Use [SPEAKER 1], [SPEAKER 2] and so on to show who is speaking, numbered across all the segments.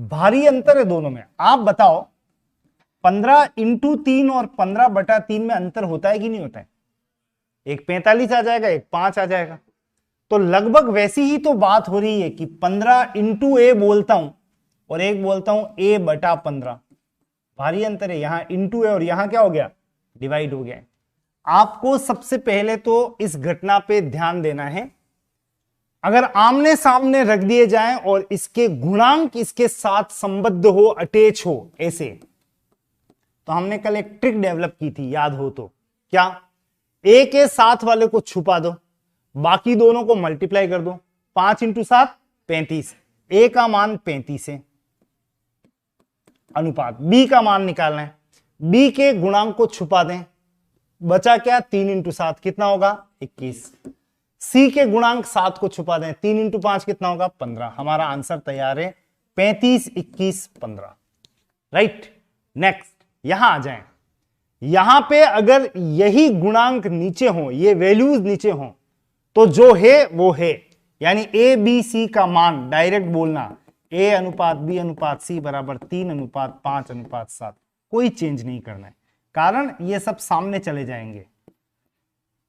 [SPEAKER 1] भारी अंतर है दोनों में। आप बताओ 15 × 3 और 15/3 में अंतर होता है कि नहीं होता है? एक 45 आ जाएगा, एक 5 आ जाएगा। तो लगभग वैसी ही तो बात हो रही है कि 15 × a बोलता हूं और एक बोलता हूं a/15। भारी अंतर है, यहां इंटू है और यहां क्या हो गया, डिवाइड हो गया है। आपको सबसे पहले तो इस घटना पे ध्यान देना है। अगर आमने सामने रख दिए जाएं और इसके गुणांक इसके साथ संबद्ध हो, अटैच हो ऐसे, तो हमने कल एक ट्रिक डेवलप की थी, याद हो तो। क्या? ए के साथ वाले को छुपा दो, बाकी दोनों को मल्टीप्लाई कर दो। 5 × 7 35। ए का मान 35 है, अनुपात बी का मान निकालना है। बी के गुणांक को छुपा दें, बचा क्या? 3 × 7 कितना होगा? 21। सी के गुणांक 7 को छुपा दें, 3 × 5 कितना होगा? 15। हमारा आंसर तैयार है, 35, 21, 15। राइट। नेक्स्ट यहां आ जाएं। यहां पे अगर यही गुणांक नीचे हो, ये वैल्यूज नीचे हो, तो जो है वो है। यानी ए बी सी का मान डायरेक्ट बोलना, A/B/C बराबर 3:5:7। कोई चेंज नहीं करना है, कारण ये सब सामने चले जाएंगे।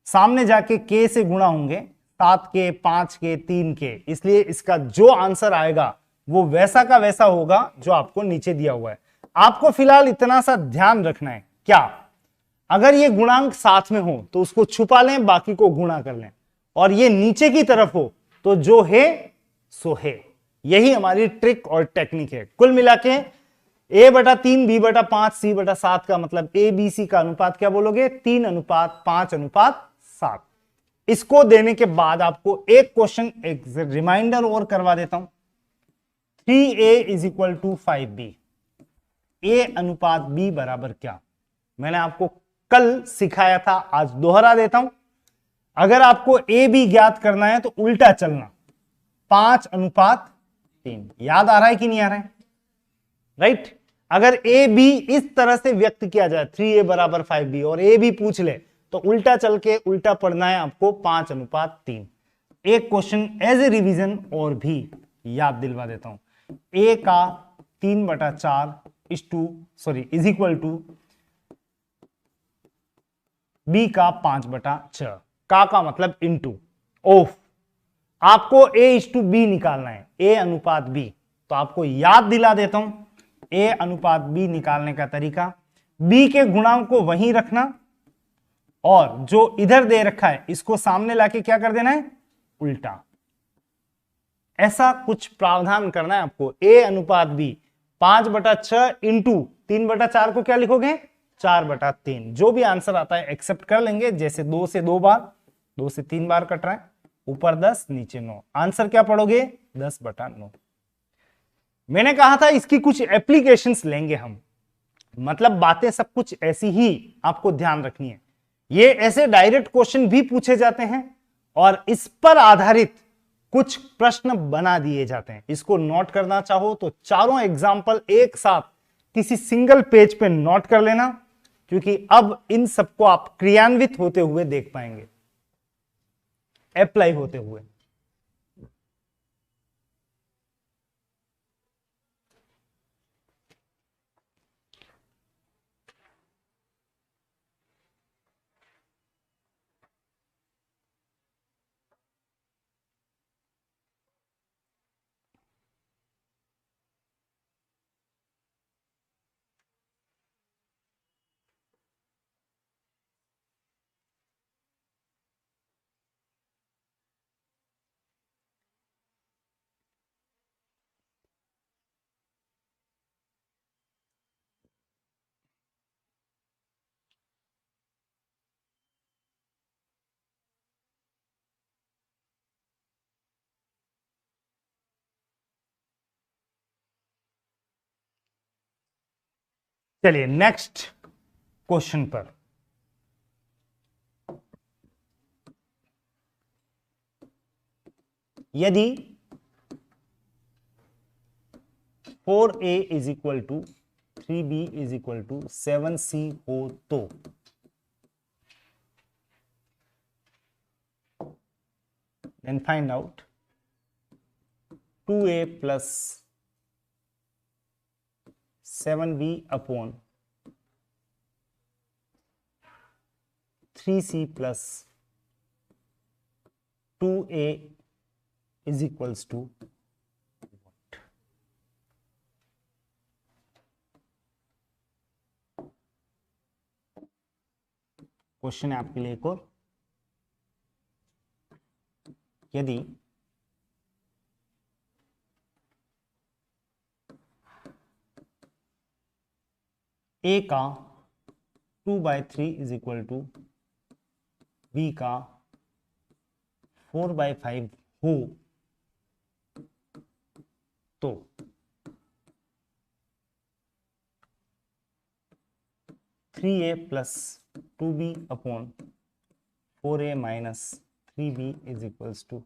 [SPEAKER 1] सामने जाके के से गुणा होंगे, 7 के, 5 के, 3 के। इसलिए इसका जो आंसर आएगा वो वैसा का वैसा होगा जो आपको नीचे दिया हुआ है। आपको फिलहाल इतना सा ध्यान रखना है, क्या? अगर ये गुणांक साथ में हो तो उसको छुपा लें, बाकी को गुणा कर लें, और ये नीचे की तरफ हो तो जो है सो है। यही हमारी ट्रिक और टेक्निक है। कुल मिला के A/3, B/5, C/7 का मतलब ABC का अनुपात क्या बोलोगे? 3:5:7। इसको देने के बाद आपको एक क्वेश्चन, एक रिमाइंडर और करवा देता हूं। 3A = 5B। A/B बराबर क्या? मैंने आपको कल सिखाया था, आज दोहरा देता हूं। अगर आपको AB ज्ञात करना है तो उल्टा चलना, 5:3। याद आ रहा है कि नहीं आ रहा है? राइट। अगर AB इस तरह से व्यक्त किया जाए, 3A = 5B, और AB पूछ ले तो उल्टा चल के उल्टा पढ़ना है आपको, 5:3। एक क्वेश्चन एज ए रिवीजन और भी याद दिलवा देता हूं। A का 3/4 = B का 5/6। का मतलब इंटू ऑफ। आपको A/B निकालना है, A/B। तो आपको याद दिला देता हूं A/B निकालने का तरीका। B के गुणांक को वहीं रखना और जो इधर दे रखा है इसको सामने लाके क्या कर देना है? उल्टा। ऐसा कुछ प्रावधान करना है आपको। A/B 5/6 इंटू 3/4 को क्या लिखोगे? 4/3। जो भी आंसर आता है एक्सेप्ट कर लेंगे। जैसे 2 से 2 बार, 2 से 3 बार कट रहा है, ऊपर 10 नीचे 9। आंसर क्या पढ़ोगे? 10/9। मैंने कहा था इसकी कुछ एप्लीकेशंस लेंगे हम, मतलब बातें सब कुछ ऐसी ही आपको ध्यान रखनी है। ये ऐसे डायरेक्ट क्वेश्चन भी पूछे जाते हैं और इस पर आधारित कुछ प्रश्न बना दिए जाते हैं। इसको नोट करना चाहो तो चारों एग्जाम्पल एक साथ किसी सिंगल पेज पे नोट कर लेना, क्योंकि अब इन सबको आप क्रियान्वित होते हुए देख पाएंगे, अप्लाई होते हुए। चलिए नेक्स्ट क्वेश्चन पर। यदि 4A = 3B = 7C हो तो then find out 2A plus 7b upon 3c plus 2a is equals to what? क्वेश्चन है आपके लिए एक और, यदि a का 2/3 इज इक्वल टू b का 4/5 हो तो 3a plus 2b upon 4a minus 3b is equals to,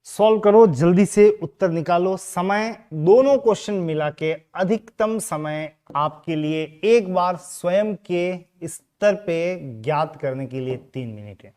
[SPEAKER 1] solve करो, जल्दी से उत्तर निकालो। समय दोनों क्वेश्चन मिला के अधिकतम समय आपके लिए एक बार स्वयं के स्तर पे ज्ञात करने के लिए 3 मिनट है।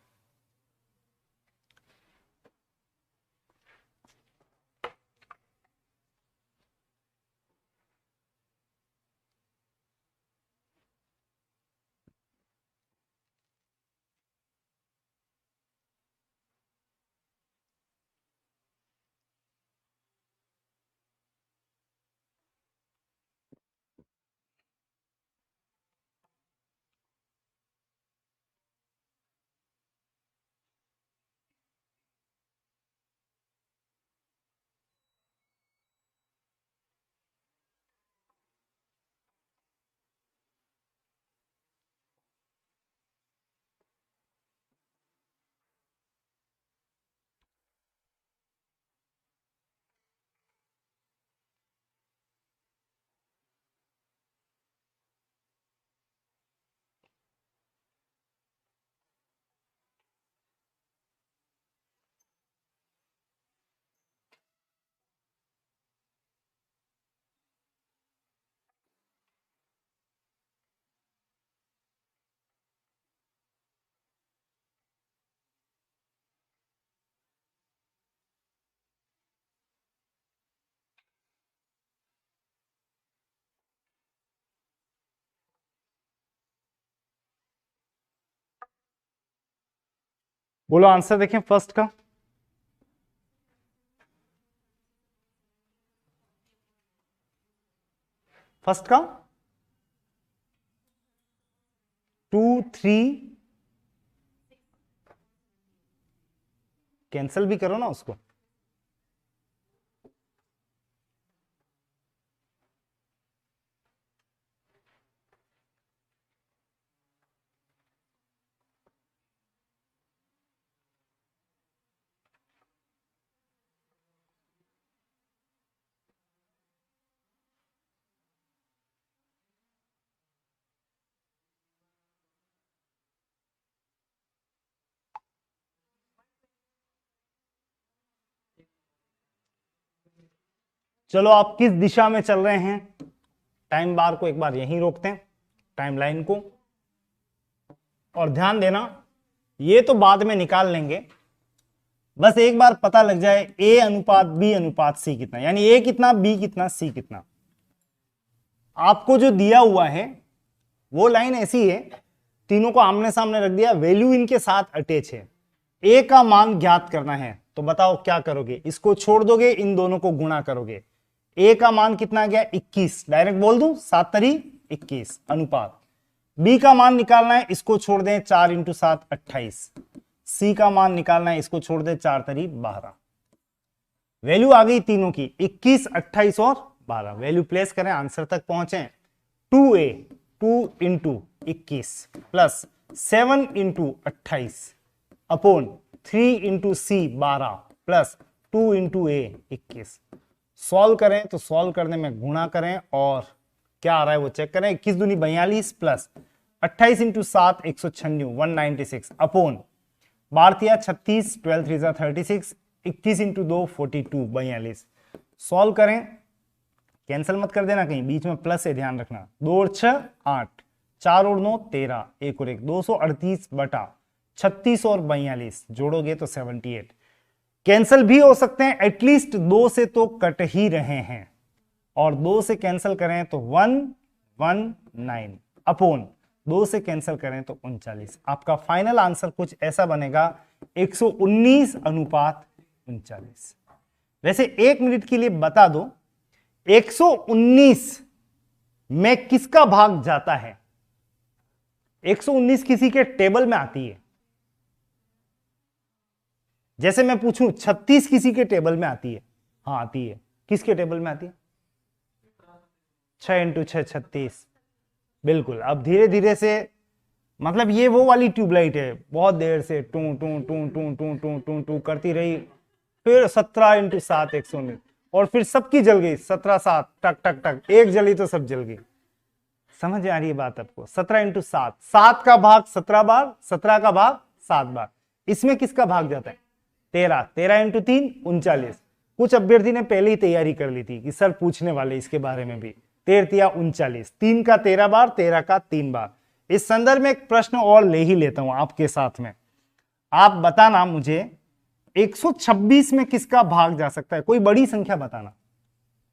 [SPEAKER 1] बोलो आंसर देखें फर्स्ट का। फर्स्ट का 2 3 कैंसिल भी करो ना उसको। चलो आप किस दिशा में चल रहे हैं, टाइम बार को एक बार यहीं रोकते हैं, टाइमलाइन को, और ध्यान देना ये तो बाद में निकाल लेंगे, बस एक बार पता लग जाए a अनुपात b अनुपात c कितना, यानी a कितना b कितना c कितना। आपको जो दिया हुआ है वो लाइन ऐसी है, तीनों को आमने सामने रख दिया, वैल्यू इनके साथ अटैच है, a का मान ज्ञात करना है, तो बताओ क्या करोगे, इसको छोड़ दोगे, इन दोनों को गुणा करोगे। a का मान कितना आ गया 21, डायरेक्ट बोल दूं 7 तरी 21 अनुपात। b का मान निकालना है, इसको छोड़ दें, 4 × 7 28। c का मान निकालना है, इसको छोड़ दें, 4 तरी 12। वैल्यू आ गई तीनों की 21, 28 और 12। वैल्यू प्लेस करें, आंसर तक पहुंचे। 2a 2 × 21 plus 7 × 28 upon 3 × c 12 plus 2 × a 21। Solve करें तो सॉल्व करने में गुणा करें और क्या आ रहा है वो चेक करें। 21 दूनी 42 प्लस 28 × 7 196 196 अपॉन 12 36 12 3 36 21 × 2 42 42। सॉल्व करें, कैंसिल मत कर देना, कहीं बीच में प्लस है ध्यान रखना। 2 और 6 8, 4 और 9 13, 1 और 1 238 बटा 36 और 42 जोड़ोगे तो 78। कैंसल भी हो सकते हैं, एटलीस्ट 2 से तो कट ही रहे हैं, और 2 से कैंसिल करें तो 119 अपॉन 2 से कैंसिल करें तो 39। आपका फाइनल आंसर कुछ ऐसा बनेगा 119 अनुपात 39। वैसे 1 मिनट के लिए बता दो 119 में किसका भाग जाता है? 119 किसी के टेबल में आती है। जैसे मैं पूछूं 36 किसी के टेबल में आती है? हाँ आती है। किसके टेबल में आती है? 6 इंटू 6 36। बिल्कुल। अब धीरे धीरे से, मतलब ये वो वाली ट्यूबलाइट है, बहुत देर से टू टू टू टू टू टू टू टू करती रही, फिर 17 इंटू 7 119, और फिर सबकी जल गई 17 7 टक टक टक, एक जली तो सब जल गई। समझ आ रही है बात आपको? 17 इंटू 7, 7 का भाग 17 बार, 17 का भाग 7 बार। इसमें किसका भाग जाता है? 13, 13 इंटू 3 39। कुछ अभ्यर्थी ने पहले ही तैयारी कर ली थी कि सर पूछने वाले इसके बारे में भी। 13 39, 3 का 13 बार, 13 का 3 बार। इस संदर्भ में एक प्रश्न और ले ही लेता हूं आपके साथ में। आप बताना मुझे 126 में किसका भाग जा सकता है? कोई बड़ी संख्या बताना,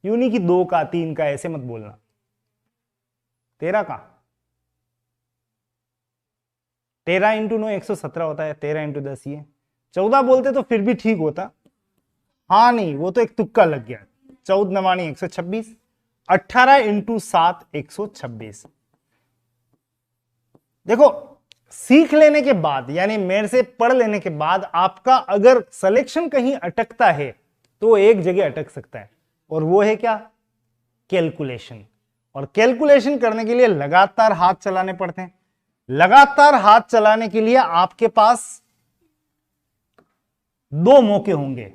[SPEAKER 1] यूं नहीं कि 2 का 3 का, ऐसे मत बोलना। 13 का 13 इंटू 9 117 होता है, 13 इंटू 10 ये 14 बोलते तो फिर भी ठीक होता। हाँ नहीं, वो तो एक तुक्का लग गया। 14 नवानी 126, 18 इंटू 7 126। देखो सीख लेने के बाद, यानी मेरे से पढ़ लेने के बाद, आपका अगर सिलेक्शन कहीं अटकता है तो एक जगह अटक सकता है, और वो है क्या? कैलकुलेशन। और कैलकुलेशन करने के लिए लगातार हाथ चलाने पड़ते हैं। लगातार हाथ चलाने के लिए आपके पास 2 मौके होंगे।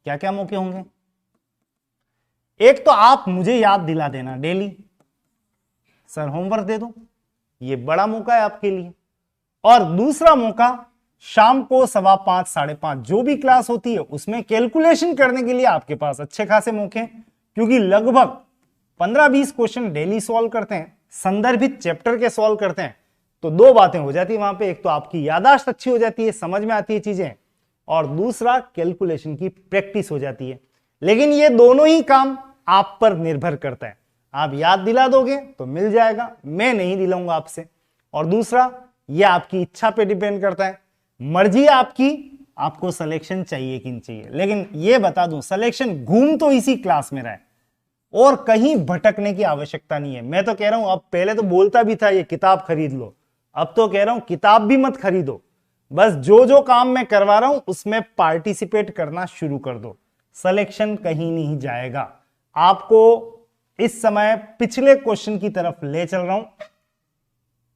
[SPEAKER 1] क्या क्या मौके होंगे? एक तो आप मुझे याद दिला देना डेली, सर होमवर्क दे दो, ये बड़ा मौका है आपके लिए। और दूसरा मौका शाम को 5:15 5:30 जो भी क्लास होती है उसमें कैलकुलेशन करने के लिए आपके पास अच्छे खासे मौके हैं, क्योंकि लगभग 15-20 क्वेश्चन डेली सॉल्व करते हैं, संदर्भित चैप्टर के सॉल्व करते हैं। तो 2 बातें हो जाती है वहां पे, एक तो आपकी याददाश्त अच्छी हो जाती है, समझ में आती है चीजें, और दूसरा कैलकुलेशन की प्रैक्टिस हो जाती है। लेकिन ये दोनों ही काम आप पर निर्भर करता है। आप याद दिला दोगे तो मिल जाएगा, मैं नहीं दिलाऊंगा आपसे। और दूसरा, ये आपकी इच्छा पे डिपेंड करता है, मर्जी है आपकी, आपको सिलेक्शन चाहिए कि नहीं चाहिए। लेकिन ये बता दूं, सिलेक्शन घूम तो इसी क्लास में रहा है, और कहीं भटकने की आवश्यकता नहीं है। मैं तो कह रहा हूं, अब पहले तो बोलता भी था ये किताब खरीद लो, अब तो कह रहा हूं किताब भी मत खरीदो, बस जो जो काम मैं करवा रहा हूं उसमें पार्टिसिपेट करना शुरू कर दो। सिलेक्शन कहीं नहीं जाएगा। आपको इस समय पिछले क्वेश्चन की तरफ ले चल रहा हूं।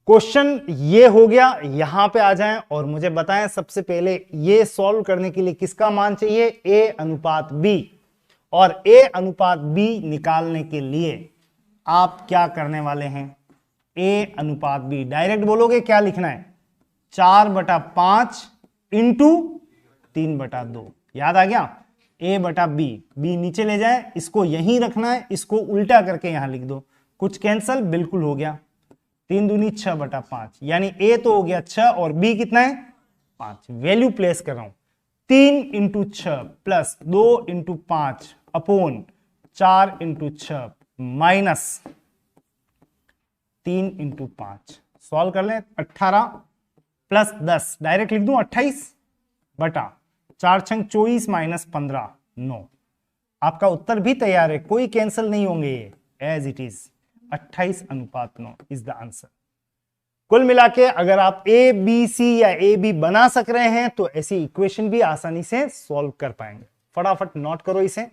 [SPEAKER 1] क्वेश्चन ये हो गया, यहां पे आ जाएं और मुझे बताएं सबसे पहले ये सॉल्व करने के लिए किसका मान चाहिए? ए अनुपात बी। और ए अनुपात बी निकालने के लिए आप क्या करने वाले हैं? ए अनुपात बी डायरेक्ट बोलोगे, क्या लिखना है? 4/5 इंटू 3/2। याद आ गया? ए बटा बी, बी नीचे ले जाए, इसको यहीं रखना है, इसको उल्टा करके यहां लिख दो, कुछ कैंसल, बिल्कुल हो गया। 3 दूनी 6/5, यानी ए तो हो गया 6 और बी कितना है? 5। वैल्यू प्लेस कर रहा हूं, 3 into 6 plus 2 into 5 upon 4 into 6 minus 3 into 5। Solve कर लें, 18 प्लस 10 डायरेक्ट लिख दूं 28 बटा 4 छंग 24 माइनस 15 9। आपका उत्तर भी तैयार है, कोई कैंसिल नहीं होंगे, ये एज इट इज 28 अनुपात 9 इज द आंसर। कुल मिला के अगर आप ए बी सी या ए बी बना सक रहे हैं तो ऐसी इक्वेशन भी आसानी से सॉल्व कर पाएंगे। फटाफट नोट करो इसे।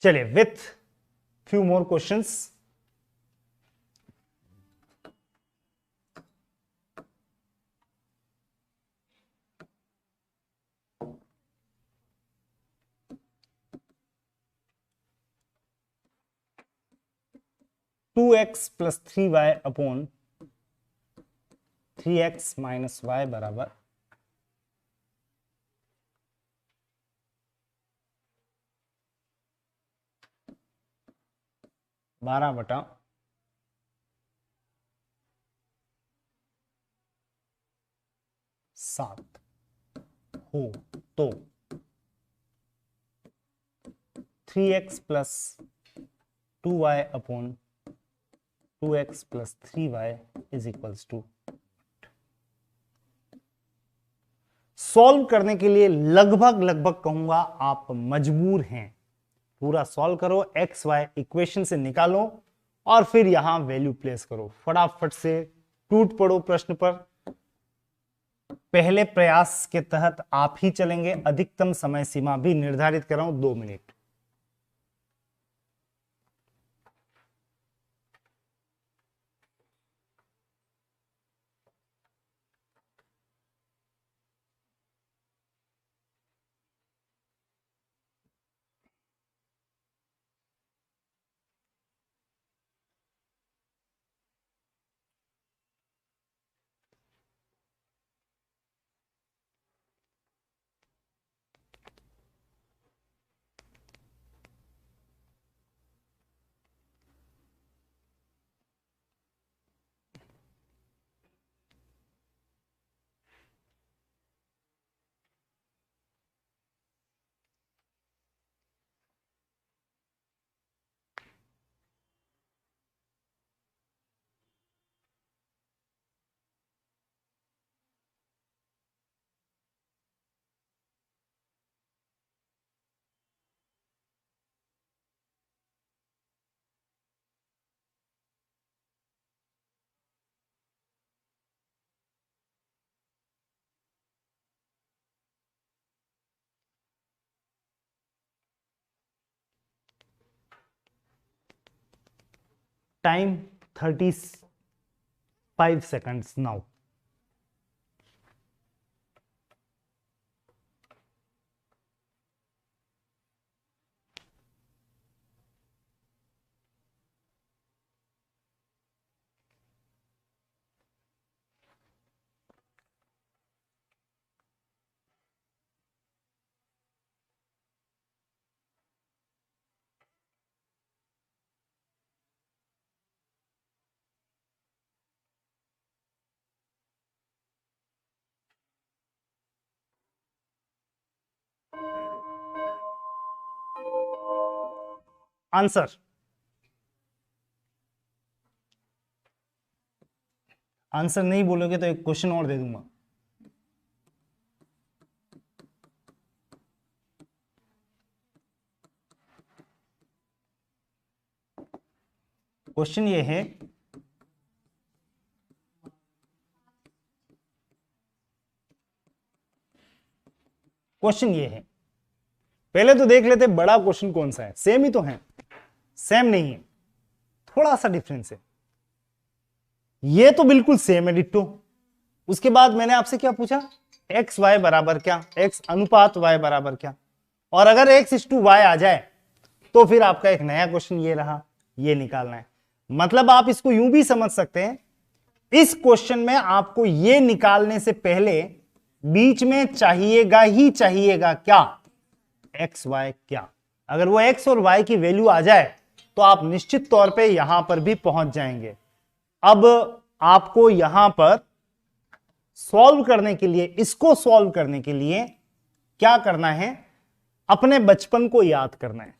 [SPEAKER 1] चलिए with few more questions. Two x plus 3y upon 3x minus y बराबर 12/7 हो तो 3x plus 2y upon 2x plus 3y is equals to. Solve करने के लिए लगभग कहूंगा आप मजबूर हैं। पूरा सॉल्व करो, एक्स वाई इक्वेशन से निकालो और फिर यहां वैल्यू प्लेस करो। फटाफट से टूट पड़ो प्रश्न पर। पहले प्रयास के तहत आप ही चलेंगे। अधिकतम समय सीमा भी निर्धारित कर रहा हूं 2 minute. Time 35 seconds now. Answer answer नहीं बोलोगे तो एक क्वेश्चन और दे दूंगा। क्वेश्चन ये है, क्वेश्चन ये है, पहले तो देख लेते बड़ा क्वेश्चन कौन सा है। सेम ही तो है, सेम नहीं है, थोड़ा सा डिफरेंस है। ये तो बिल्कुल सेम है, डिट्टो। उसके बाद मैंने आपसे क्या पूछा, एक्स वाई बराबर क्या, एक्स अनुपात वाई बराबर क्या। और अगर एक्स इज टू वाई आ जाए तो फिर आपका एक नया क्वेश्चन ये रहा, ये निकालना है। मतलब आप इसको यूं भी समझ सकते हैं, इस क्वेश्चन में आपको ये निकालने से पहले बीच में चाहिएगा ही चाहिएगा क्या, एक्स वाई क्या। अगर वो एक्स और वाई की वैल्यू आ जाए तो आप निश्चित तौर पे यहां पर भी पहुंच जाएंगे। अब आपको यहां पर सॉल्व करने के लिए, इसको सॉल्व करने के लिए क्या करना है, अपने बचपन को याद करना है।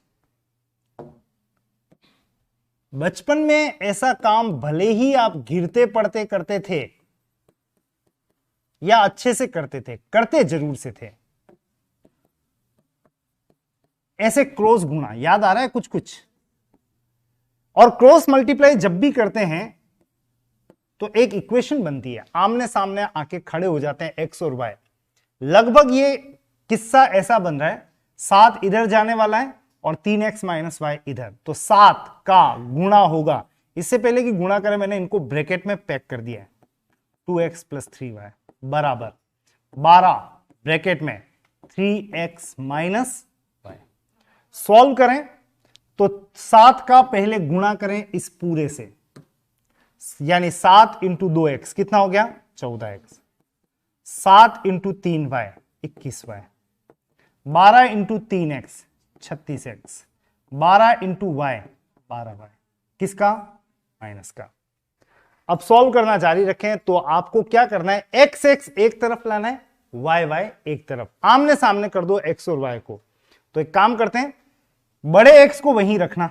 [SPEAKER 1] बचपन में ऐसा काम भले ही आप गिरते पड़ते करते थे या अच्छे से करते थे, करते जरूर से थे। ऐसे क्रॉस गुणा याद आ रहा है कुछ कुछ, और क्रॉस मल्टीप्लाई जब भी करते हैं तो एक इक्वेशन बनती है, आमने सामने आके खड़े हो जाते हैं एक्स और वाई। लगभग ये किस्सा ऐसा बन रहा है, 7 इधर जाने वाला है और 3x माइनस वाई इधर, तो 7 का गुणा होगा। इससे पहले कि गुणा करें मैंने इनको ब्रैकेट में पैक कर दिया है, 2x प्लस 3y बराबर 12 ब्रैकेट में 3x माइनस वाई। सॉल्व करें तो 7 का पहले गुणा करें इस पूरे से, यानी 7 इंटू 2x कितना हो गया 14x, 7 into 3y 21y, 12 into 3x 36x, 12 into Y 12y, किसका माइनस का। अब सॉल्व करना जारी रखें तो आपको क्या करना है, एक्स एक्स एक तरफ लाना है, वाई वाई एक तरफ, आमने सामने कर दो एक्स और वाई को। तो एक काम करते हैं, बड़े एक्स को वहीं रखना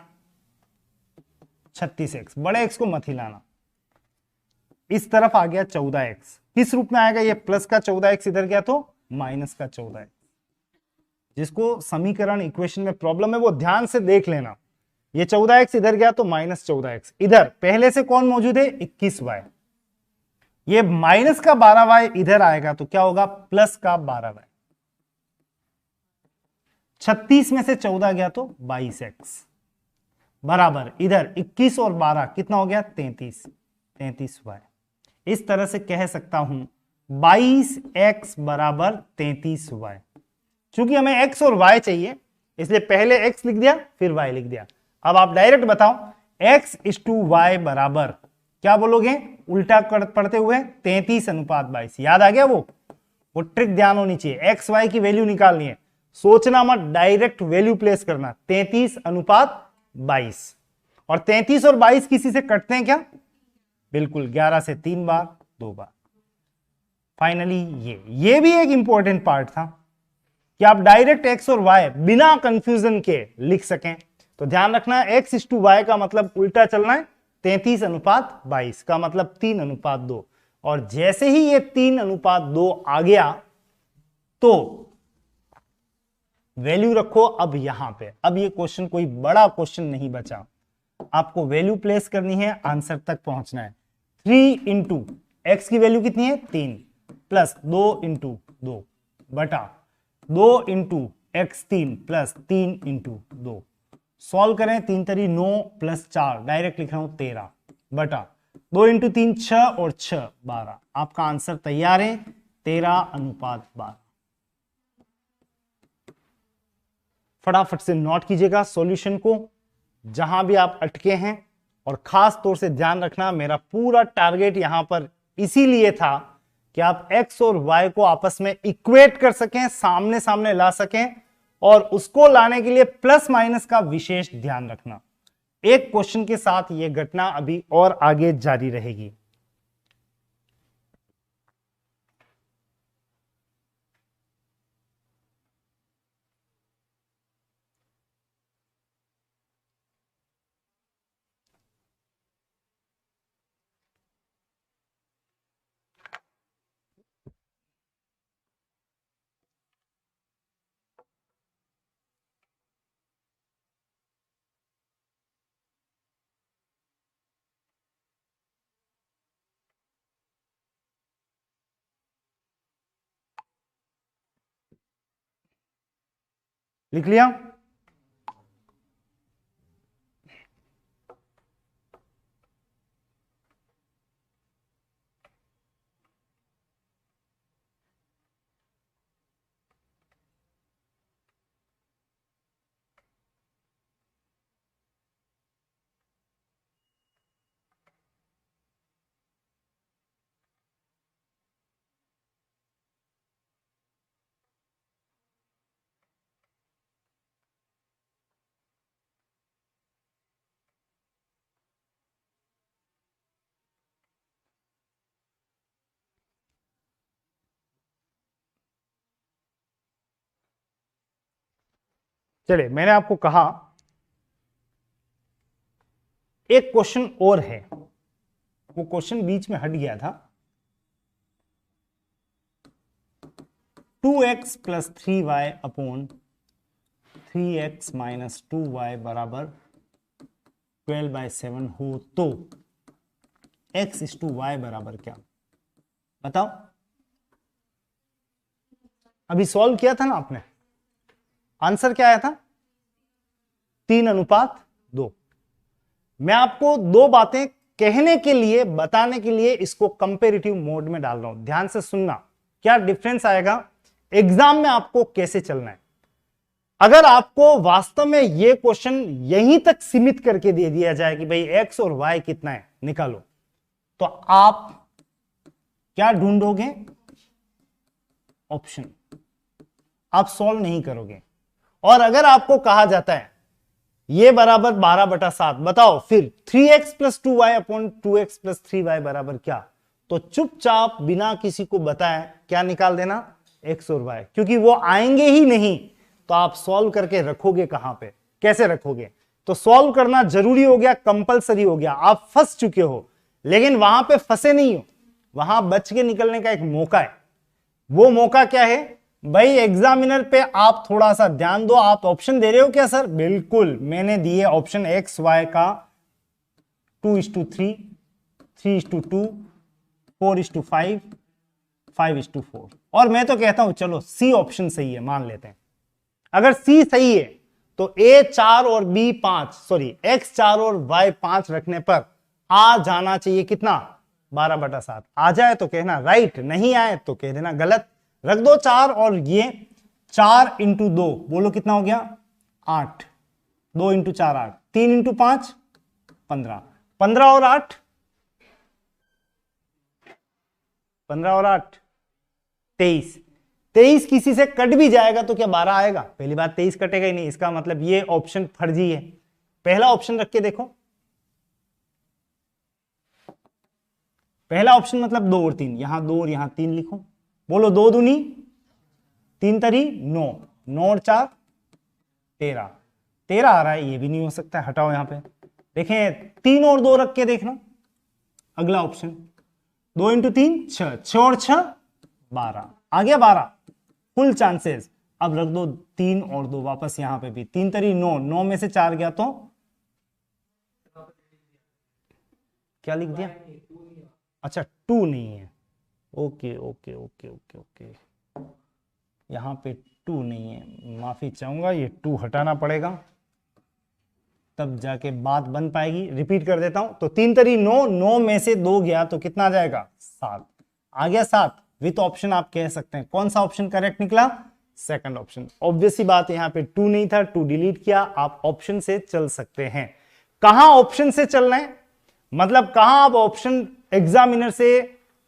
[SPEAKER 1] 36x, बड़े एक्स को मत हिलाना। इस तरफ आ गया 14x, किस रूप में आएगा ये प्लस का 14x इधर गया तो माइनस का 14x। जिसको समीकरण इक्वेशन में प्रॉब्लम है वो ध्यान से देख लेना, ये 14x इधर गया तो माइनस 14x, इधर पहले से कौन मौजूद है 21y, ये माइनस का 12y इधर आएगा तो क्या होगा प्लस का 12y, 36 में से 14 गया तो 22x बराबर इधर 21 और 12 कितना हो गया 33y। इस तरह से कह सकता हूं 22x बराबर 33y। चूंकि हमें x और y चाहिए इसलिए पहले x लिख दिया फिर y लिख दिया। अब आप डायरेक्ट बताओ x इज टू वाई बराबर क्या बोलोगे, उल्टा पढ़ते हुए 33:22। याद आ गया वो ट्रिक ध्यान होनी चाहिए, एक्स वाई की वैल्यू निकालनी है, सोचना मत, डायरेक्ट वैल्यू प्लेस करना 33:22। और 33 और 22 किसी से कटते हैं क्या, बिल्कुल 11 से 3 बार 2 बार। फाइनली ये भी एक इंपॉर्टेंट पार्ट था कि आप डायरेक्ट एक्स और वाई बिना कंफ्यूजन के लिख सकें। तो ध्यान रखना x इज टू वाई का मतलब उल्टा चलना है, 33:22 का मतलब 3:2। और जैसे ही ये 3:2 आ गया तो वैल्यू रखो अब यहां पे। अब ये क्वेश्चन कोई बड़ा क्वेश्चन नहीं बचा, आपको वैल्यू प्लेस करनी है, आंसर तक पहुंचना है। 3 इंटू एक्स की वैल्यू कितनी है 3 प्लस 2 इंटू 2 बटा 2 into x 3 plus 3 into 2। Solve करें, 3 तरी 9 प्लस 4 डायरेक्ट लिख रहा हूं 13 बटा 2 इंटू 3 6 और 6 12। आपका आंसर तैयार है 13:12। फटाफट से नोट कीजिएगा सॉल्यूशन को जहां भी आप अटके हैं, और खास तौर से ध्यान रखना मेरा पूरा टारगेट यहां पर इसीलिए था कि आप x और y को आपस में इक्वेट कर सकें, सामने सामने ला सकें, और उसको लाने के लिए प्लस माइनस का विशेष ध्यान रखना। एक क्वेश्चन के साथ यह घटना अभी और आगे जारी रहेगी। लिख लिया? चलिए, मैंने आपको कहा एक क्वेश्चन और है, वो क्वेश्चन बीच में हट गया था। 2x plus 3y upon 3x minus 2y बराबर 12/7 हो तो x इज टू वाई बराबर क्या, बताओ। अभी सॉल्व किया था ना आपने, आंसर क्या आया था 3:2। मैं आपको दो बातें कहने के लिए, बताने के लिए इसको कंपेरेटिव मोड में डाल रहा हूं। ध्यान से सुनना, क्या डिफरेंस आएगा एग्जाम में, आपको कैसे चलना है। अगर आपको वास्तव में यह क्वेश्चन यहीं तक सीमित करके दे दिया जाए कि भाई एक्स और वाई कितना है निकालो, तो आप क्या ढूंढोगे? ऑप्शन। आप सॉल्व नहीं करोगे। और अगर आपको कहा जाता है ये बराबर 12/7, बताओ फिर 3x + 2y upon 2x + 3y बराबर क्या, तो चुपचाप बिना किसी को बताए क्या निकाल देना? x और y, क्योंकि वो आएंगे ही नहीं तो आप सॉल्व करके रखोगे कहां पे, कैसे रखोगे? तो सॉल्व करना जरूरी हो गया, कंपलसरी हो गया। आप फंस चुके हो, लेकिन वहां पे फंसे नहीं हो, वहां बच के निकलने का एक मौका है। वो मौका क्या है भाई? एग्जामिनर पे आप थोड़ा सा ध्यान दो। आप ऑप्शन दे रहे हो क्या सर? बिल्कुल, मैंने दिए ऑप्शन एक्स वाई का 2:3, 3:2, 4:5, 5:4। और मैं तो कहता हूं चलो सी ऑप्शन सही है, मान लेते हैं। अगर सी सही है तो ए 4 और बी 5, सॉरी एक्स 4 और वाई 5 रखने पर आ जाना चाहिए कितना? 12/7। आ जाए तो कहना राइट, नहीं आए तो कह देना गलत। रख दो 4, और ये 4 × 2 बोलो कितना हो गया? 8। 2 × 4 8, 3 × 5 15, 15 और 8 15 और 8 23। 23 किसी से कट भी जाएगा तो क्या 12 आएगा? पहली बात 23 कटेगा ही नहीं, इसका मतलब ये ऑप्शन फर्जी है। पहला ऑप्शन रख के देखो, पहला ऑप्शन मतलब 2 और 3, यहां 2 और यहां 3 लिखो। बोलो 2 दूनी 3 तरी 9, 9 और 4 13, 13 आ रहा है, ये भी नहीं हो सकता, हटाओ यहां पे। देखें 3 और 2 रख के देखना, अगला ऑप्शन 2 × 3 6, 6 और 6 12, आ गया 12, फुल चांसेस। अब रख दो 3 और 2 वापस यहां पे भी, 3 तरी 9, 9 में से 4 गया तो क्या लिख दिया? अच्छा 2 नहीं है, okay okay okay okay okay, यहां पे 2 नहीं है, माफी चाहूंगा, ये 2 हटाना पड़ेगा, तब जाके बात बन पाएगी। रिपीट कर देता हूं, तो 3 तरी 9, 9 में से 2 गया तो कितना आ जाएगा? 7, आ गया 7 विथ ऑप्शन। आप कह सकते हैं कौन सा ऑप्शन करेक्ट निकला? Second option. ऑब्वियस सी बात, यहां पे 2 नहीं था, 2 डिलीट किया, आप ऑप्शन से चल सकते हैं। कहां ऑप्शन से चलना है, मतलब कहां आप ऑप्शन एग्जामिनर से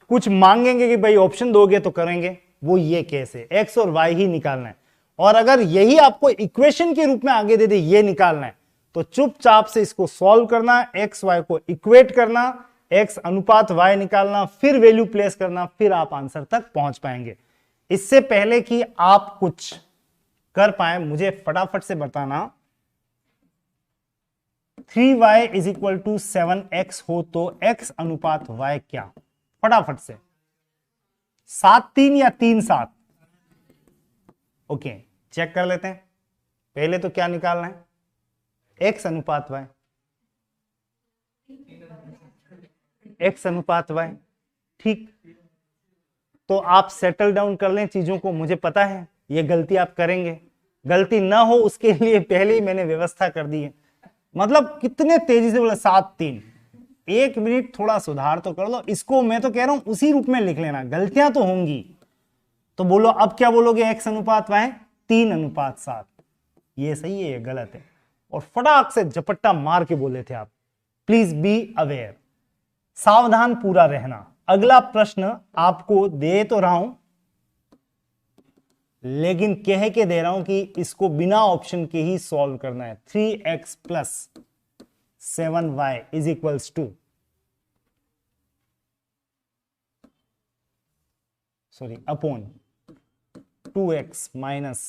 [SPEAKER 1] कुछ मांगेंगे कि भाई ऑप्शन दोगे तो करेंगे, वो ये कैसे एक्स और वाई ही निकालना है। और अगर यही आपको इक्वेशन के रूप में आगे दे दे ये निकालना है, तो चुपचाप से इसको सॉल्व करना, एक्स वाई को इक्वेट करना, एक्स अनुपात वाई निकालना, फिर वैल्यू प्लेस करना, फिर आप आंसर तक पहुंच पाएंगे। इससे पहले कि आप कुछ कर पाए, मुझे फटाफट से बताना 3y = 7x हो तो x अनुपात y क्या? फटाफट से 7-3 या 3-7? ओके, चेक कर लेते हैं। पहले तो क्या निकालना है? x अनुपात y, x अनुपात y, ठीक। तो आप सेटल डाउन कर लें चीजों को, मुझे पता है ये गलती आप करेंगे, गलती ना हो उसके लिए पहले ही मैंने व्यवस्था कर दी है। मतलब कितने तेजी से बोला 7-3, 1 मिनट थोड़ा सुधार तो कर लो इसको। मैं तो कह रहा हूं उसी रूप में लिख लेना, गलतियां तो होंगी। तो बोलो अब क्या बोलोगे? x अनुपात y 3:7, ये सही है ये गलत है? और फटाक से झपट्टा मार के बोले थे आप। प्लीज बी अवेयर, सावधान पूरा रहना। अगला प्रश्न आपको दे तो रहा हूं, लेकिन कह के दे रहा हूं कि इसको बिना ऑप्शन के ही सॉल्व करना है। 3x + 7y = upon 2x minus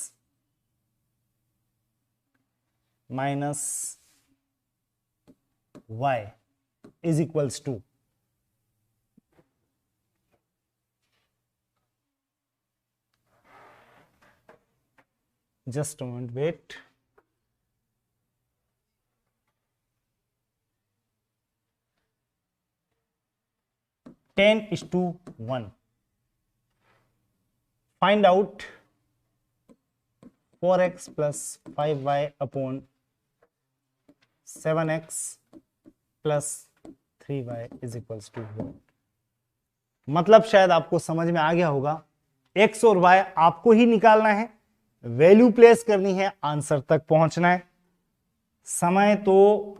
[SPEAKER 1] y = just a moment, wait. (10:1). Find out 4x + 5y upon 7x plus 3y is equals to 1। मतलब शायद आपको समझ में आ गया होगा, x और y आपको ही निकालना है, वैल्यू प्लेस करनी है, आंसर तक पहुंचना है। समय तो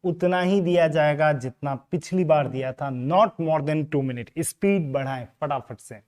[SPEAKER 1] उतना ही दिया जाएगा जितना पिछली बार दिया था, not more than 2 minute. Speed बढ़ाएं फटाफट से।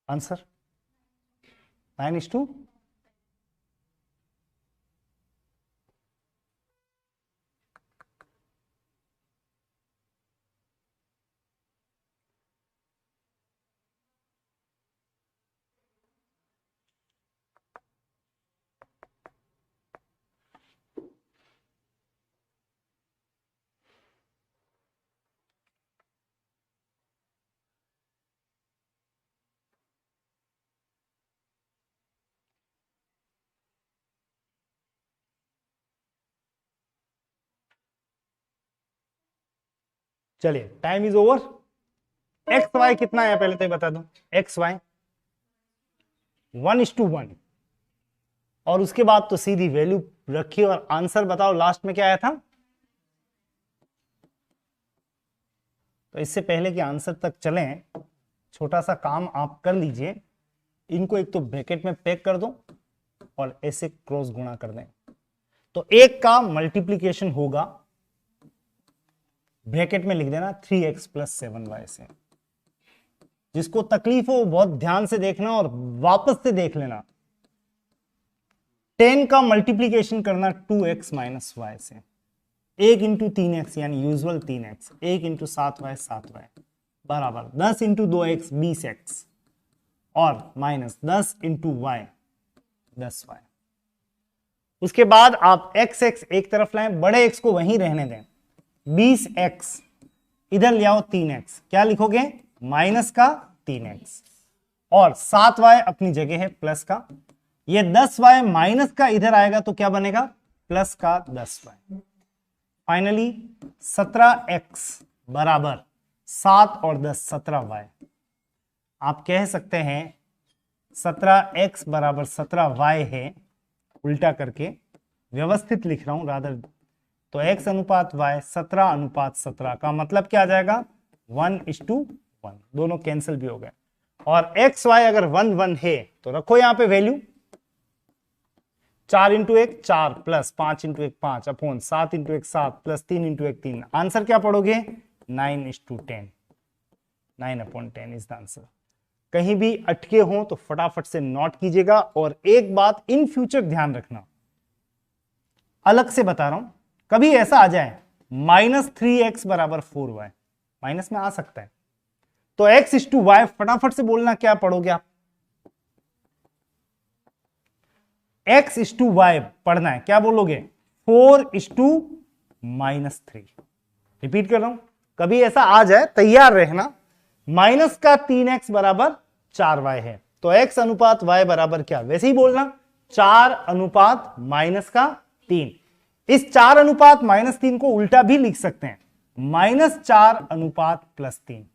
[SPEAKER 1] आंसर 9:2। चलिए, time is over. X y कितना है पहले तो ये बता दूं। एक्स वाई 1:1, और उसके बाद तो सीधी वैल्यू रखी और आंसर बताओ लास्ट में क्या आया था। तो इससे पहले कि आंसर तक चलें, छोटा सा काम आप कर लीजिए। इनको एक तो ब्रैकेट में पैक कर दो और ऐसे क्रॉस गुणा कर दें, तो एक का मल्टीप्लीकेशन होगा, ब्रैकेट में लिख देना 3x + 7y से। जिसको तकलीफ हो बहुत ध्यान से देखना और वापस से देख लेना। 10 का मल्टीप्लीकेशन करना 2x - y से। 1 × 3x यानी यूजुअल 3x, 1 × 7y 7y बराबर 10 × 2x 20x और माइनस 10 × y 10y। उसके बाद आप x एक तरफ लाएं, बड़े x को वहीं रहने दें। 20x इधर ले आओ 3x, क्या लिखोगे माइनस का 3x, और 7y अपनी जगह है प्लस का। ये 10y माइनस का इधर आएगा तो क्या बनेगा प्लस का 10y। फाइनली 17x बराबर 7 और 10 17y। आप कह सकते हैं 17x बराबर 17y है, उल्टा करके व्यवस्थित लिख रहा हूं रादर। तो x अनुपात y 17:17 का मतलब क्या आ जाएगा 1:1। दोनों कैंसिल भी हो गए। और x y अगर 1 1 है तो रखो यहां पे value. 4 × 1 4 plus 5 × 1 5 upon 7 × 1 7 plus 3 × 1 3। Answer क्या पढ़ोगे 9:10। 9/10 इज द आंसर। कहीं भी अटके हो तो फटाफट से नोट कीजिएगा। और एक बात इन फ्यूचर ध्यान रखना, अलग से बता रहा हूं, कभी ऐसा आ जाए -3x बराबर 4y, माइनस में आ सकता है, तो x/y फटाफट से बोलना क्या पढ़ोगे आप। x/y पढ़ना है, क्या बोलोगे 4:-3। रिपीट कर रहा हूं, कभी ऐसा आ जाए तैयार रहना। माइनस का 3x बराबर 4y है, तो x अनुपात y बराबर क्या, वैसे ही बोलना 4:-3। इस 4:-3 को उल्टा भी लिख सकते हैं, -4:+3।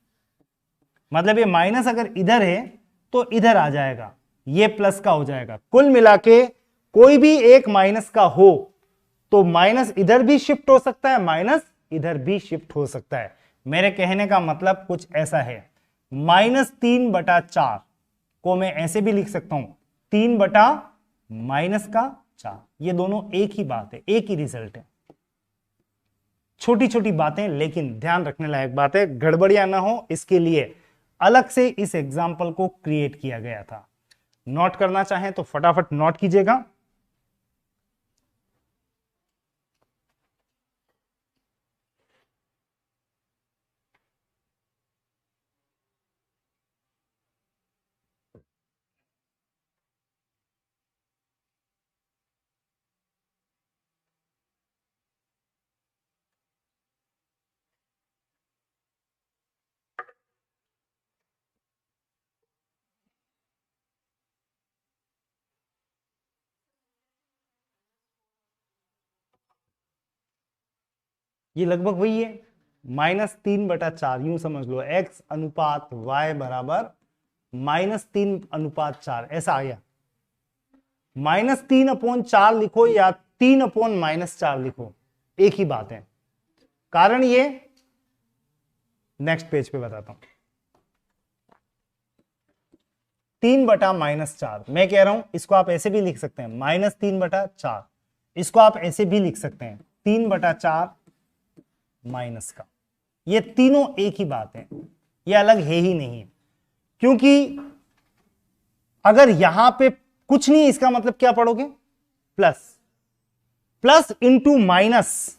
[SPEAKER 1] मतलब ये माइनस अगर इधर है तो इधर आ जाएगा, ये प्लस का हो जाएगा। कुल मिला के कोई भी एक माइनस का हो तो माइनस इधर भी शिफ्ट हो सकता है, माइनस इधर भी शिफ्ट हो सकता है। मेरे कहने का मतलब कुछ ऐसा है, -3/4 को मैं ऐसे भी लिख सकता हूं 3/-4। ये दोनों एक ही बात है, एक ही रिजल्ट है। छोटी छोटी बातें लेकिन ध्यान रखने लायक बात है, गड़बड़ियां ना हो इसके लिए अलग से इस एग्जाम्पल को क्रिएट किया गया था। नोट करना चाहें तो फटाफट नोट कीजिएगा। ये लगभग वही है, -3/4 यूं समझ लो, x/y बराबर -3/4 ऐसा आ गया। -3/4 लिखो या 3/-4 लिखो, एक ही बात है। कारण ये नेक्स्ट पेज पे बताता हूं। 3/-4 मैं कह रहा हूं, इसको आप ऐसे भी लिख सकते हैं -3/4, इसको आप ऐसे भी लिख सकते हैं 3/4 माइनस का। ये तीनों एक ही बात है, ये अलग है ही नहीं है। क्योंकि अगर यहां पे कुछ नहीं, इसका मतलब क्या पढ़ोगे, प्लस इंटू माइनस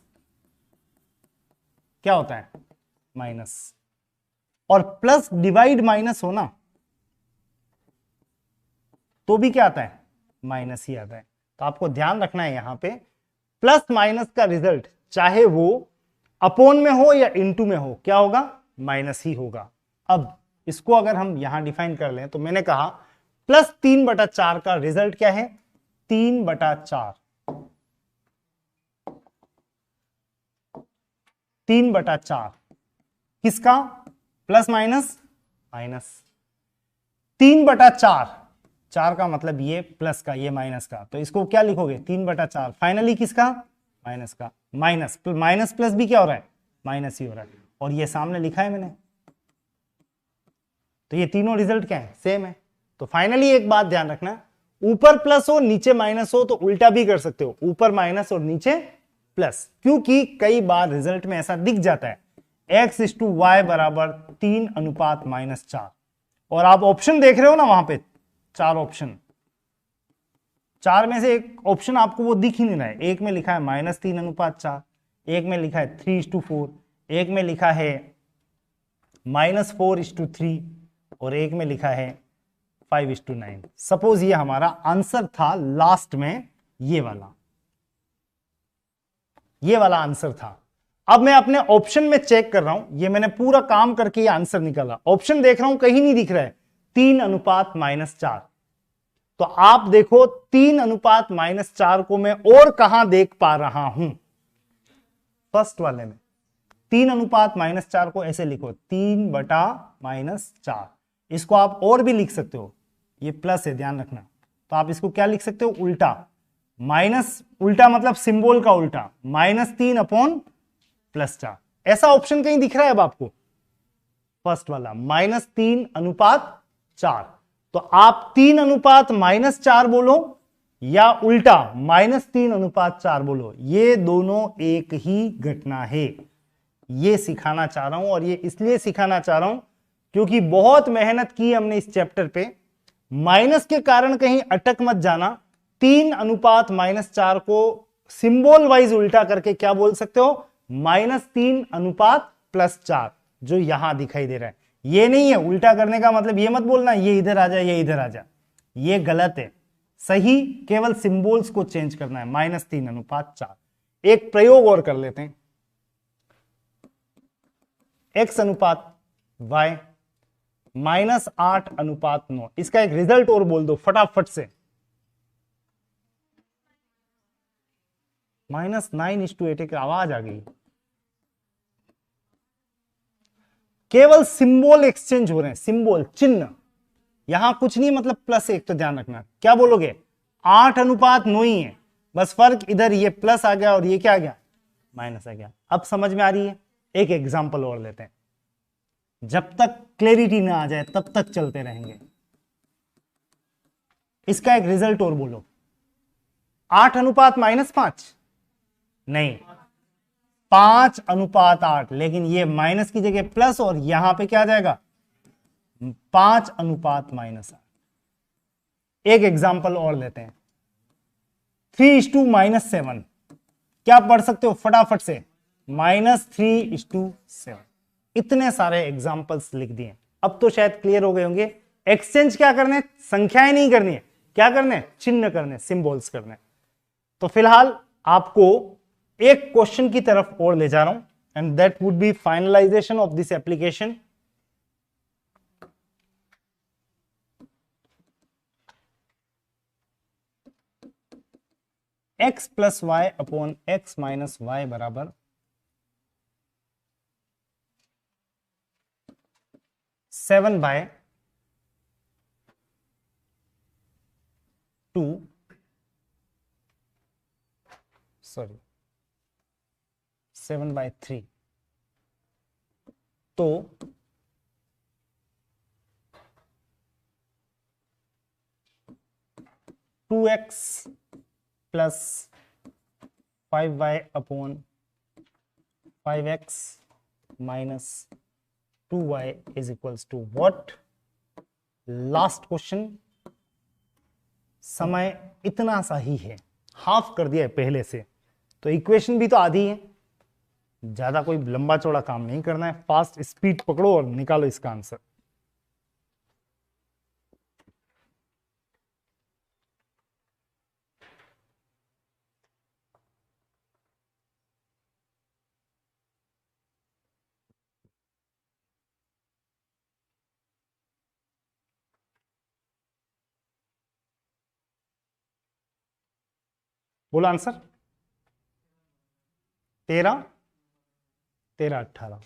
[SPEAKER 1] क्या होता है, माइनस। और प्लस डिवाइड माइनस हो ना तो भी क्या आता है, माइनस ही आता है। तो आपको ध्यान रखना है यहां पे प्लस माइनस का रिजल्ट चाहे वो अपोन में हो या इनटू में हो, क्या होगा, माइनस ही होगा। अब इसको अगर हम यहां डिफाइन कर लें तो मैंने कहा +3/4 का रिजल्ट क्या है, 3/4। 3/4 किसका, प्लस माइनस माइनस। 3/4, 4 का मतलब ये प्लस का, ये माइनस का, तो इसको क्या लिखोगे 3/4। फाइनली किसका, माइनस का। माइनस माइनस प्लस भी क्या हो रहा है, माइनस ही हो रहा है। और ये सामने लिखा है मैंने, तो ये तीनों रिजल्ट क्या है, सेम है। तो फाइनली एक बात ध्यान रखना, ऊपर प्लस हो नीचे माइनस हो तो उल्टा भी कर सकते हो, ऊपर माइनस और नीचे प्लस। क्योंकि कई बार रिजल्ट में ऐसा दिख जाता है x/y बराबर 3/-4। और आप ऑप्शन देख रहे हो ना वहां पे, 4 ऑप्शन, 4 में से एक ऑप्शन आपको वो दिख ही नहीं रहा है। एक में लिखा है -3/4, एक में लिखा है 3:4, एक में लिखा है -4:3 और एक में लिखा है 5:9। सपोज ये हमारा आंसर था लास्ट में, ये वाला आंसर था। अब मैं अपने ऑप्शन में चेक कर रहा हूं, ये मैंने पूरा काम करके ये आंसर निकाला, ऑप्शन देख रहा हूं कहीं नहीं दिख रहा है 3/-4। तो आप देखो 3/-4 को मैं और कहां देख पा रहा हूं, फर्स्ट वाले में। 3/-4 को ऐसे लिखो 3/-4। इसको आप और भी लिख सकते हो, ये प्लस है ध्यान रखना, तो आप इसको क्या लिख सकते हो, उल्टा। माइनस, उल्टा मतलब सिंबल का उल्टा, -3/+4। ऐसा ऑप्शन कहीं दिख रहा है अब आपको, फर्स्ट वाला -3/4। तो आप 3/-4 बोलो या उल्टा -3/4 बोलो, ये दोनों एक ही घटना है। ये सिखाना चाह रहा हूं, और ये इसलिए सिखाना चाह रहा हूं क्योंकि बहुत मेहनत की हमने इस चैप्टर पे। माइनस के कारण कहीं अटक मत जाना। 3/-4 को सिंबल वाइज उल्टा करके क्या बोल सकते हो, -3/+4, जो यहां दिखाई दे रहा है। ये नहीं है उल्टा करने का मतलब, ये मत बोलना ये इधर आ जाए, ये इधर आ जाए, ये गलत है। सही केवल सिंबल्स को चेंज करना है, -3/4। एक प्रयोग और कर लेते हैं, x/y -8/9। इसका एक रिजल्ट और बोल दो फटाफट से, -9:8। एक आवाज आ गई, केवल सिंबल एक्सचेंज हो रहे हैं, सिंबल चिन्ह, यहां कुछ नहीं, मतलब +1। तो ध्यान रखना क्या बोलोगे, 8/9 ही है, बस फर्क इधर ये प्लस आ गया और ये क्या आ गया, माइनस आ गया। अब समझ में आ रही है? एक एग्जांपल और लेते हैं, जब तक क्लैरिटी ना आ जाए तब तक चलते रहेंगे। इसका एक रिजल्ट और बोलो। 8:-5 नहीं, 5:8, लेकिन ये माइनस की जगह प्लस और यहां पे क्या आ जाएगा, 5:-8। एक एग्जांपल और लेते हैं, 3:-7। क्या पढ़ सकते हो फटाफट से, -3:7। इतने सारे एग्जांपल्स लिख दिए। अब तो शायद क्लियर हो गए होंगे। एक्सचेंज क्या करने, संख्याएं नहीं करनी है, क्या करने, चिन्ह करने, सिंबल्स करने। तो फिलहाल आपको एक क्वेश्चन की तरफ और ले जा रहा हूं, and that would be finalisation of this application. x plus y upon x minus y बराबर 7/2 सॉरी 7/3। तो 2x plus 5y upon 5x minus 2y is equals to what. Last question. समय इतना सा ही है, हाफ कर दिया है पहले से, तो इक्वेशन भी तो आधी है, ज्यादा कोई लंबा चौड़ा काम नहीं करना है। फास्ट स्पीड पकड़ो और निकालो इसका आंसर। बोलो आंसर। 13, 13, 18।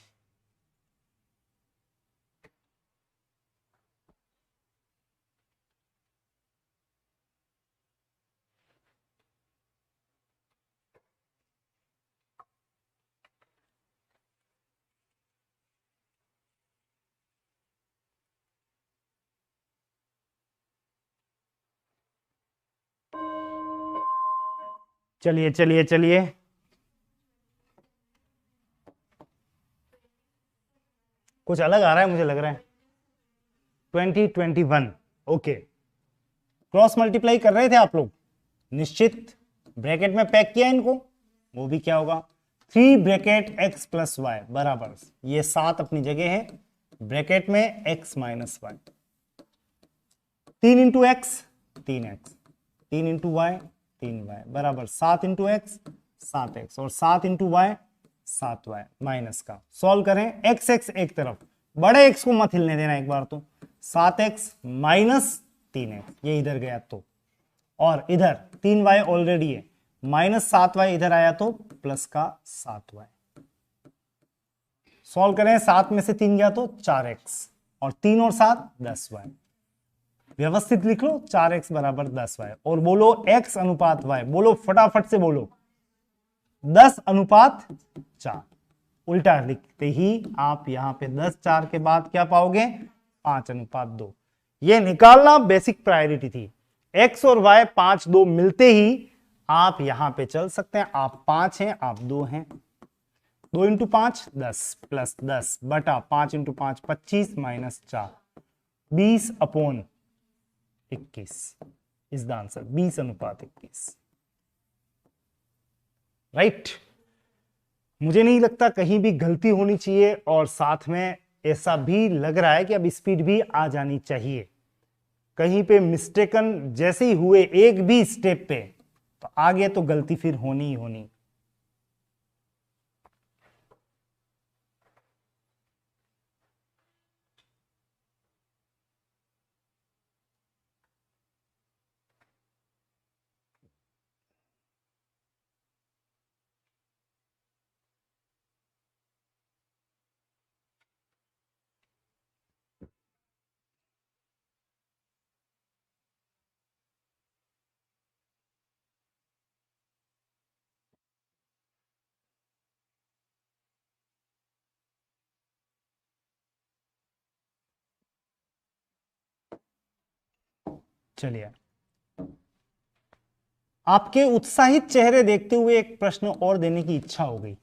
[SPEAKER 1] चलिए चलिए चलिए, कुछ अलग आ रहा है मुझे लग रहा है। 2021, ओके। क्रॉस मल्टीप्लाई कर रहे थे आप लोग, निश्चित ब्रैकेट में पैक किया इनको, वो भी क्या होगा, 3 ब्रैकेट x प्लस वाई बराबर, ये 7 अपनी जगह है, ब्रैकेट में x minus y, 3 into x 3x, 3 into y 3y बराबर 7 इंटू एक्स 7x और 7 इंटू वाई 7y माइनस का। सॉल्व करें, x x एक तरफ, बड़े x को मत हिलने देना एक बार तो, 7x माइनस 3x ये इधर गया तो, और इधर 3y ऑलरेडी है, माइनस 7y इधर आया तो प्लस का 7y। सॉल्व करें, 7 में से 3 गया तो 4x और 3 और 7 10y। व्यवस्थित लिख लो, 4x बराबर 10y और बोलो x अनुपात y, बोलो फटाफट से बोलो 10:4। उल्टा लिखते ही आप यहां पे 10:4 के बाद क्या पाओगे, 5:2। ये निकालना बेसिक प्रायोरिटी थी। x और y 5-2 मिलते ही आप यहां पे चल सकते हैं। आप 5 हैं, आप 2 हैं, 2 इंटू 5 10 प्लस 10 बटा 5 into 5 25 minus 4 20/21 is the answer, 20:21। Right. मुझे नहीं लगता कहीं भी गलती होनी चाहिए, और साथ में ऐसा भी लग रहा है कि अब स्पीड भी आ जानी चाहिए। कहीं पे मिस्टेकन जैसे ही हुए एक भी स्टेप पे, तो आगे तो गलती फिर होनी ही होनी। चलिए, आपके उत्साहित चेहरे देखते हुए एक प्रश्न और देने की इच्छा हो गई।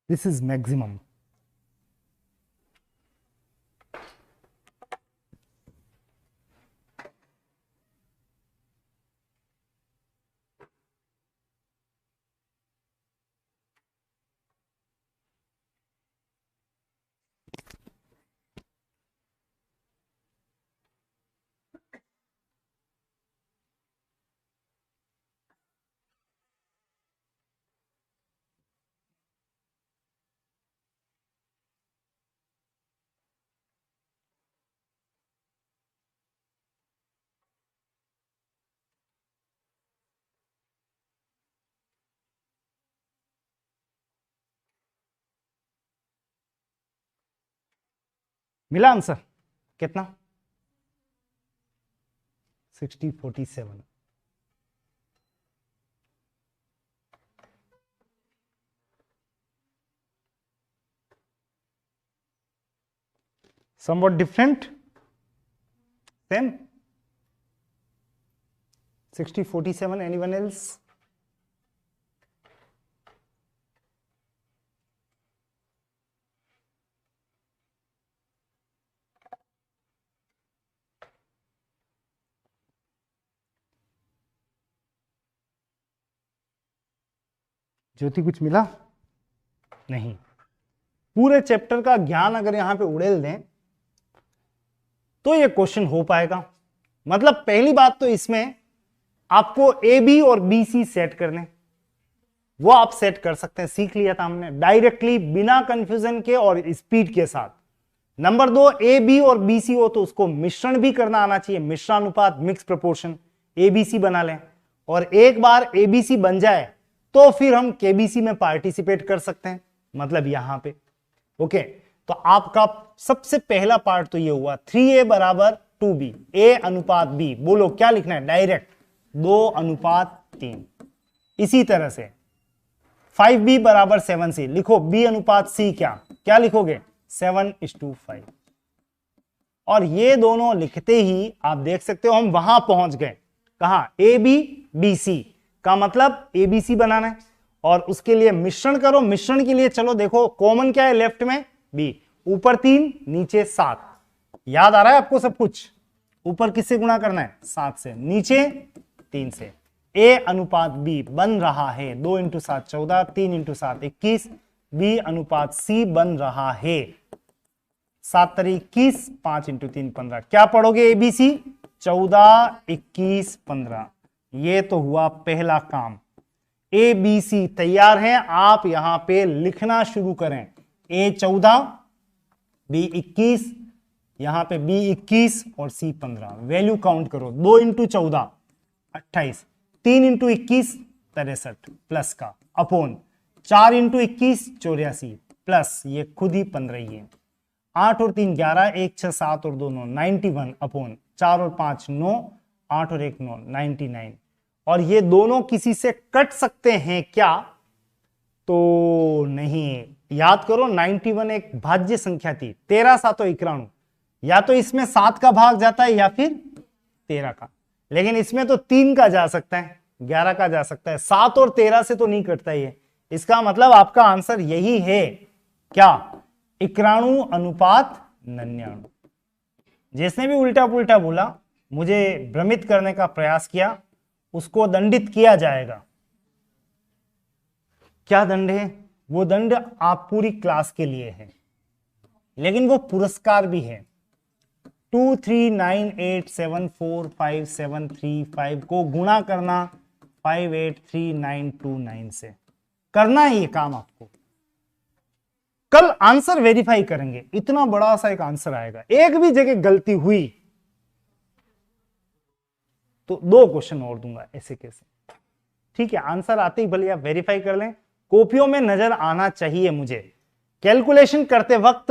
[SPEAKER 1] This is maximum. मिला आंसर कितना? 6047। somewhat different, same, 6047, anyone else? ज्योति कुछ मिला? नहीं। पूरे चैप्टर का ज्ञान अगर यहां पे उड़ेल दें तो ये क्वेश्चन हो पाएगा। मतलब पहली बात तो इसमें आपको ए बी और बी सी सेट करने, वो आप सेट कर सकते हैं, सीख लिया था हमने डायरेक्टली बिना कंफ्यूजन के और स्पीड के साथ। नंबर 2, ए बी और बी सी हो तो उसको मिश्रण भी करना आना चाहिए, मिश्रानुपात, mix proportion, A B C बना लें। और एक बार ए बी सी बन जाए तो फिर हम के बी सी में पार्टिसिपेट कर सकते हैं, मतलब यहां पे। ओके, तो आपका सबसे पहला पार्ट तो ये हुआ 3a बराबर 2b, a अनुपात b। बोलो क्या लिखना है? डायरेक्ट 2:3। इसी तरह से 5b बराबर 7c, लिखो b अनुपात c क्या लिखोगे? 7:5। और ये दोनों लिखते ही आप देख सकते हो हम वहां पहुंच गए। कहां? ए बी बी सी का मतलब ए बी सी बनाना है और उसके लिए मिश्रण करो। मिश्रण के लिए चलो देखो कॉमन क्या है लेफ्ट में? बी। ऊपर 3 नीचे 7। याद आ रहा है आपको सब कुछ? ऊपर किससे गुणा करना है? 7 से। नीचे 3 से। ए अनुपात बी बन रहा है 2 × 7 14, 3 × 7 21। बी अनुपात सी बन रहा है 7 × 21, 5 × 3 15। क्या पढ़ोगे? एबीसी 14 21 15। ये तो हुआ पहला काम। ए बी सी तैयार है, आप यहां पे लिखना शुरू करें। ए 14, बी 21, यहां पे बी 21 और सी 15। वैल्यू काउंट करो। 2 × 14 28, 3 × 21 63 प्लस का अपॉन 4 × 21 84 प्लस ये खुद ही 15 ही है। 8 और 3 11, 1 6 7 और 2 9 91 अपॉन 4 और 5 9, 8 और 1 9 99। और ये दोनों किसी से कट सकते हैं क्या? तो नहीं। याद करो 91 एक भाज्य संख्या थी, 13 7 91। या तो इसमें 7 का भाग जाता है या फिर 13 का, लेकिन इसमें तो 3 का जा सकता है, 11 का जा सकता है। 7 और 13 से तो नहीं कटता ये। इसका मतलब आपका आंसर यही है क्या? 91 अनुपात 99। जिसने भी उल्टा पुल्टा बोला, मुझे भ्रमित करने का प्रयास किया, उसको दंडित किया जाएगा। क्या दंड है? वो दंड आप पूरी क्लास के लिए है, लेकिन वो पुरस्कार भी है। 239874575 को गुणा करना 583929 से। करना है ये काम आपको। कल आंसर वेरीफाई करेंगे, इतना बड़ा सा एक आंसर आएगा। एक भी जगह गलती हुई तो 2 क्वेश्चन और दूंगा, ऐसे कैसे? ठीक है, आंसर आते ही भले आप वेरीफाई कर लें, कॉपियों में नजर आना चाहिए मुझे। कैलकुलेशन करते वक्त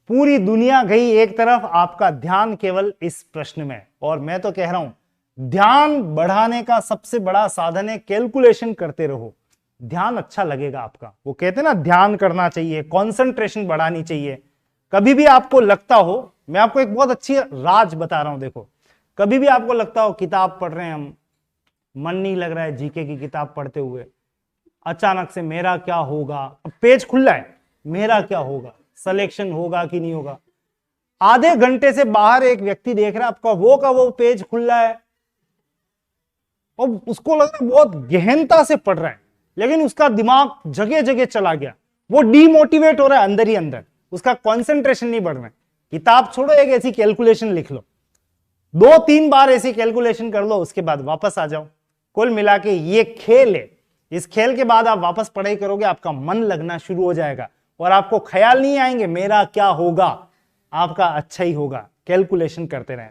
[SPEAKER 1] पूरी दुनिया गई एक तरफ, आपका ध्यान केवल इस प्रश्न में। और मैं तो कह रहा हूं ध्यान बढ़ाने का सबसे बड़ा साधन है कैलकुलेशन करते रहो, ध्यान अच्छा लगेगा आपका। वो कहते हैं ना ध्यान करना चाहिए, कंसंट्रेशन बढ़ानी चाहिए। कभी भी आपको लगता हो, मैं आपको एक बहुत अच्छी राज बता रहा हूं, देखो कभी भी आपको लगता हो किताब पढ़ रहे हैं हम, मन नहीं लग रहा है जीके की किताब पढ़ते हुए, अचानक से मेरा क्या होगा, अब पेज खुला है, मेरा क्या होगा, सिलेक्शन होगा कि नहीं होगा। आधे घंटे से बाहर एक व्यक्ति देख रहा है आपका वो का वो पेज खुला है और उसको लग रहा है बहुत गहनता से पढ़ रहा है, लेकिन उसका दिमाग जगह जगह चला गया, वो डीमोटिवेट हो रहा है अंदर ही अंदर, उसका कंसंट्रेशन नहीं बढ़ रहा है। किताब छोड़ो, एक ऐसी कैलकुलेशन लिख लो, 2-3 बार ऐसी कैलकुलेशन कर लो, उसके बाद वापस आ जाओ। कुल मिला के ये खेल है, इस खेल के बाद आप वापस पढ़ाई करोगे, आपका मन लगना शुरू हो जाएगा और आपको ख्याल नहीं आएंगे मेरा क्या होगा, आपका अच्छा ही होगा। कैलकुलेशन करते रहें।